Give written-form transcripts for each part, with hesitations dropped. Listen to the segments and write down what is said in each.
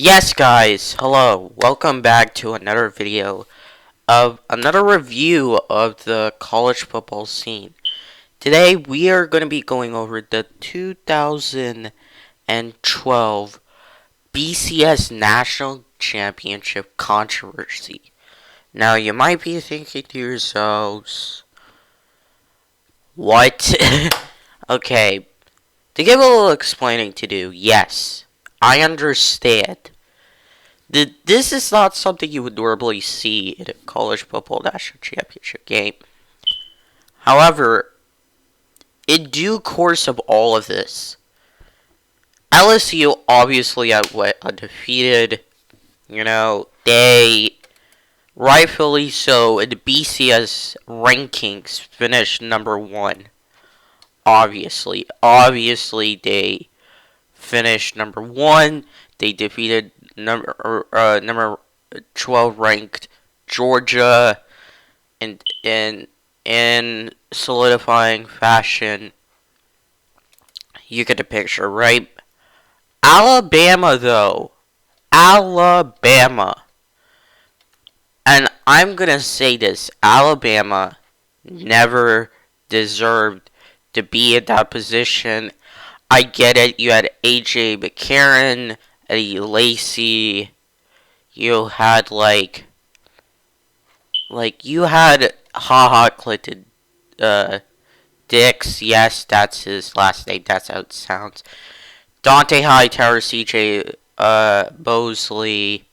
Yes, guys, hello. Welcome back to another video of another review of the college football scene. Today, we are going to be going over the 2012 BCS National Championship controversy. Now, you might be thinking to yourselves, what? Okay, to give a little explaining to do, yes, I understand. This is not something you would normally see in a college football national championship game. However, in due course of all of this, LSU obviously went undefeated. They rightfully so in the BCS rankings finished number one. Obviously, they finished number one. They defeated number 12 ranked Georgia in solidifying fashion. You get the picture, right? Alabama, though. Alabama. And I'm gonna say this. Alabama never deserved to be in that position. I get it. You had A.J. McCarron, Eddie Lacy. You had you had Clinton Dix. Yes, that's his last name. That's how it sounds. Dante Hightower, C.J. Mosley,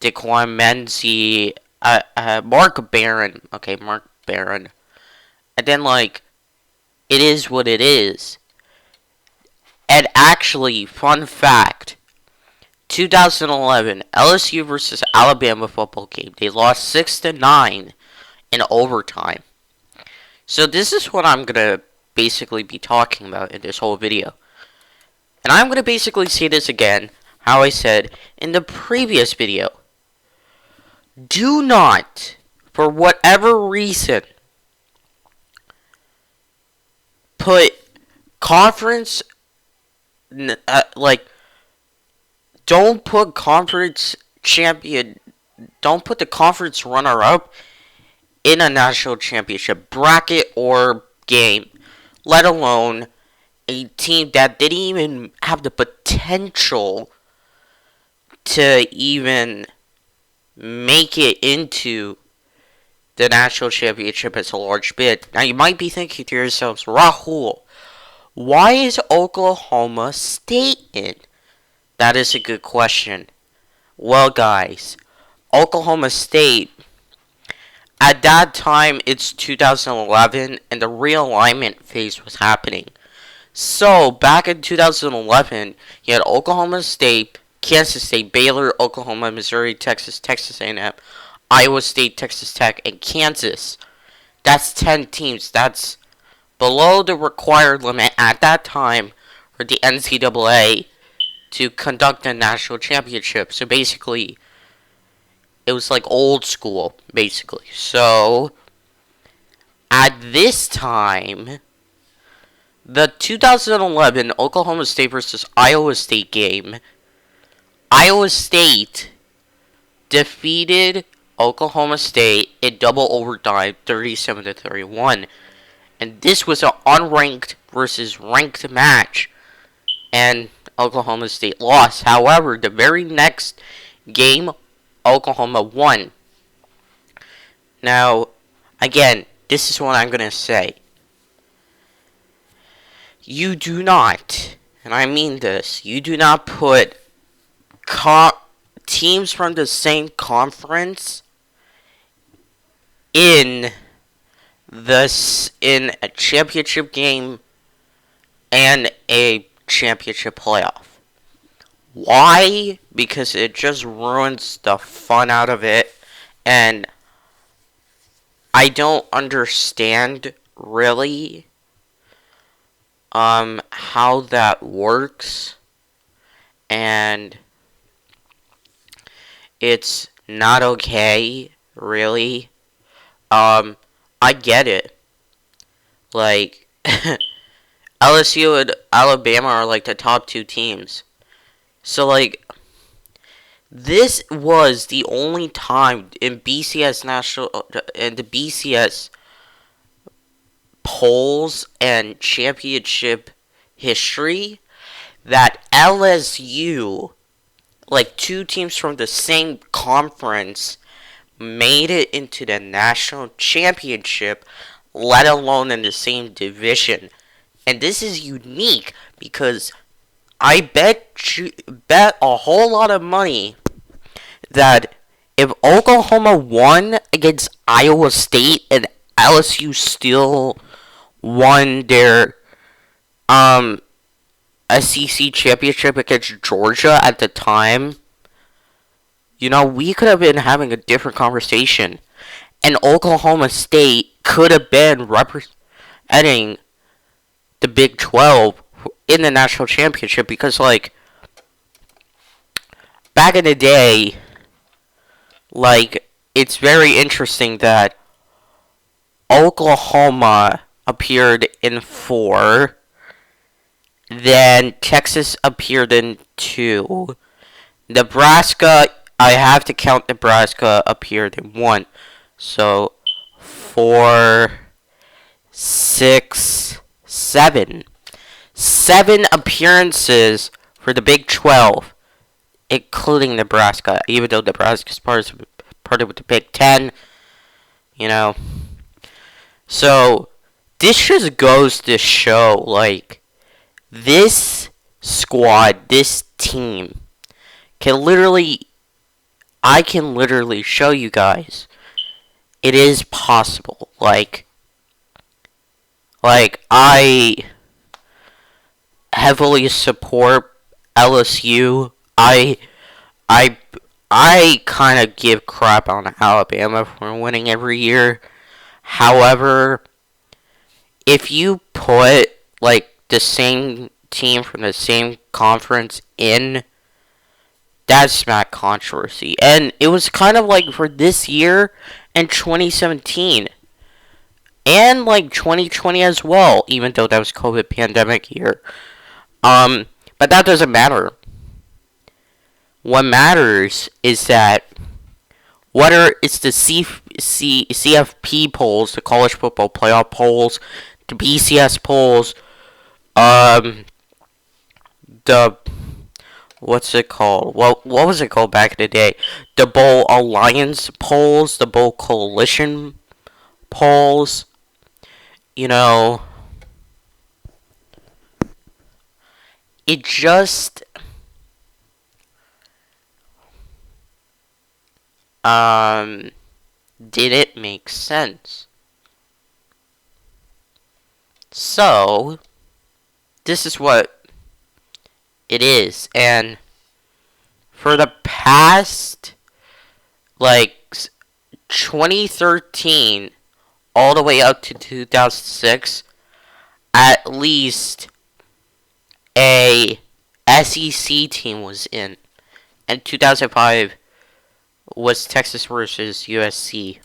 Daquan Menzie, Mark Barron. Okay, Mark Barron. And then it is what it is. And actually, fun fact, 2011 LSU versus Alabama football game. They lost 6-9 in overtime. So this is what I'm gonna basically be talking about in this whole video. And I'm gonna basically say this again, how I said in the previous video. Do not, for whatever reason, put conference don't put don't put the conference runner-up in a national championship bracket or game, let alone a team that didn't even have the potential to even make it into the national championship as a large bid. Now you might be thinking to yourselves, Rahul, why is Oklahoma State in? That is a good question. Well, guys, Oklahoma State, at that time, it's 2011, and the realignment phase was happening. So, back in 2011, you had Oklahoma State, Kansas State, Baylor, Oklahoma, Missouri, Texas, Texas A&M, Iowa State, Texas Tech, and Kansas. That's 10 teams. That's below the required limit at that time for the NCAA to conduct a national championship. So basically, it was like old school, basically. So, at this time, the 2011 Oklahoma State versus Iowa State game, Iowa State defeated Oklahoma State in double overtime, 37-31. And this was an unranked versus ranked match. And Oklahoma State lost. However, the very next game, Oklahoma won. Now, again, this is what I'm going to say. You do not, and I mean this, you do not put teams from the same conference in a championship game and a championship playoff. Why? Because it just ruins the fun out of it, and I don't understand really how that works, and it's not okay, really. I get it. LSU and Alabama are the top two teams. So, like, this was the only time in BCS national in the BCS polls and championship history that LSU, like two teams from the same conference, made it into the national championship, let alone in the same division. And this is unique because I bet a whole lot of money that if Oklahoma won against Iowa State and LSU still won their SEC championship against Georgia at the time, we could have been having a different conversation. And Oklahoma State could have been representing the Big 12 in the national championship because, like, back in the day, like, it's very interesting that Oklahoma appeared in 4, then Texas appeared in 2, Nebraska, I have to count Nebraska, appeared in 1. So, 4, 6, 7. 7 appearances for the Big 12, including Nebraska, even though Nebraska's part of the Big 10, So, this just goes to show, like, this squad, this team, I can literally show you guys, it is possible. Like I heavily support LSU. I kind of give crap on Alabama for winning every year. However, if you put like the same team from the same conference in, that's smack controversy. And it was kind of like for this year and 2017 and like 2020 as well, even though that was COVID pandemic year. But that doesn't matter. What matters is that whether it's the CFP polls, the college football playoff polls, the BCS polls, the what's it called? What was it called back in the day? The Bowl Alliance polls, the Bowl Coalition polls. It just did it make sense? So, this is what it is. And for the past, like, 2013 all the way up to 2006, at least a SEC team was in. And 2005 was Texas versus USC.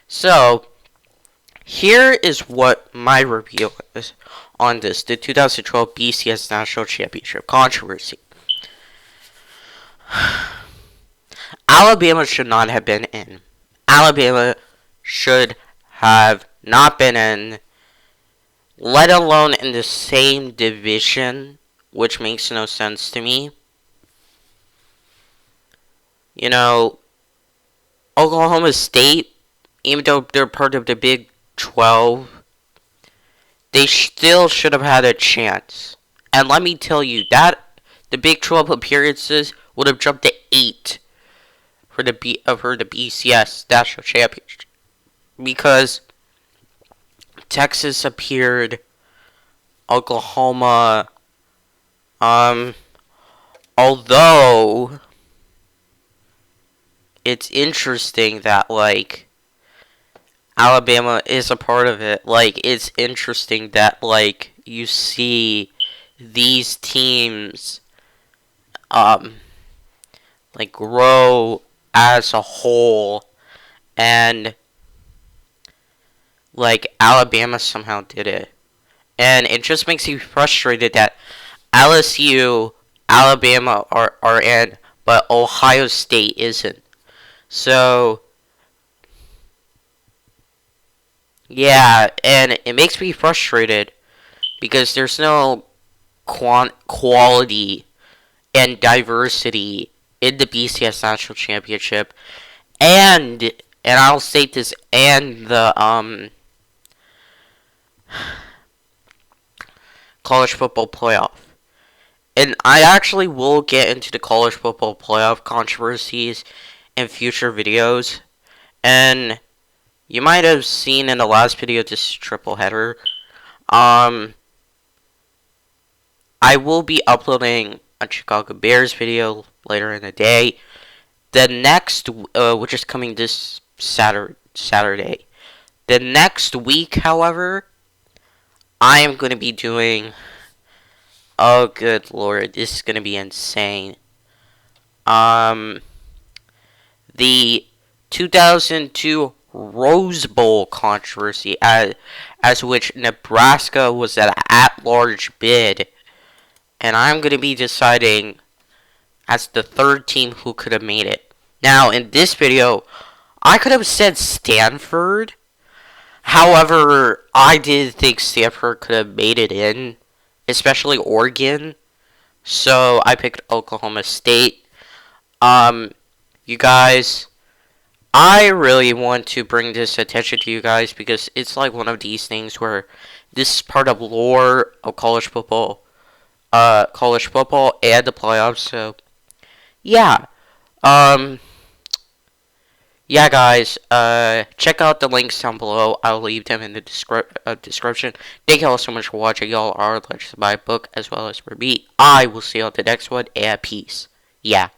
So, here is what my review is on this, the 2012 BCS National Championship controversy. Alabama should not have been in. Alabama should have not been in, let alone in the same division, which makes no sense to me. Oklahoma State, even though they're part of the Big 12, they still should have had a chance. And let me tell you, that the Big 12 appearances would have jumped to 8 for the BCS National Championship. Because Texas appeared, Oklahoma, although it's interesting that, like, Alabama is a part of it. Like, it's interesting that, like, you see these teams, like, grow as a whole, and, like, Alabama somehow did it. And it just makes you frustrated that LSU, Alabama are in, but Ohio State isn't. So, yeah, and it makes me frustrated because there's no quality and diversity in the BCS National Championship, and I'll state this, and the college football playoff. And I actually will get into the college football playoff controversies in future videos. And you might have seen in the last video this triple header. I will be uploading a Chicago Bears video later in the day. The next, which is coming this Saturday. The next week, however, I am going to be doing... Oh, good lord, this is going to be insane. The 2002 Rose Bowl controversy, as which Nebraska was an at-large bid. And I'm going to be deciding as the third team who could have made it. Now, in this video, I could have said Stanford. However, I did think Stanford could have made it in, especially Oregon. So, I picked Oklahoma State. You guys, I really want to bring this attention to you guys because it's like one of these things where this is part of lore of college football and the playoffs. So, yeah. Yeah, guys, check out the links down below. I'll leave them in the description. Thank you all so much for watching. Y'all are legends of my book as well as for me. I will see you on the next one, and peace. Yeah.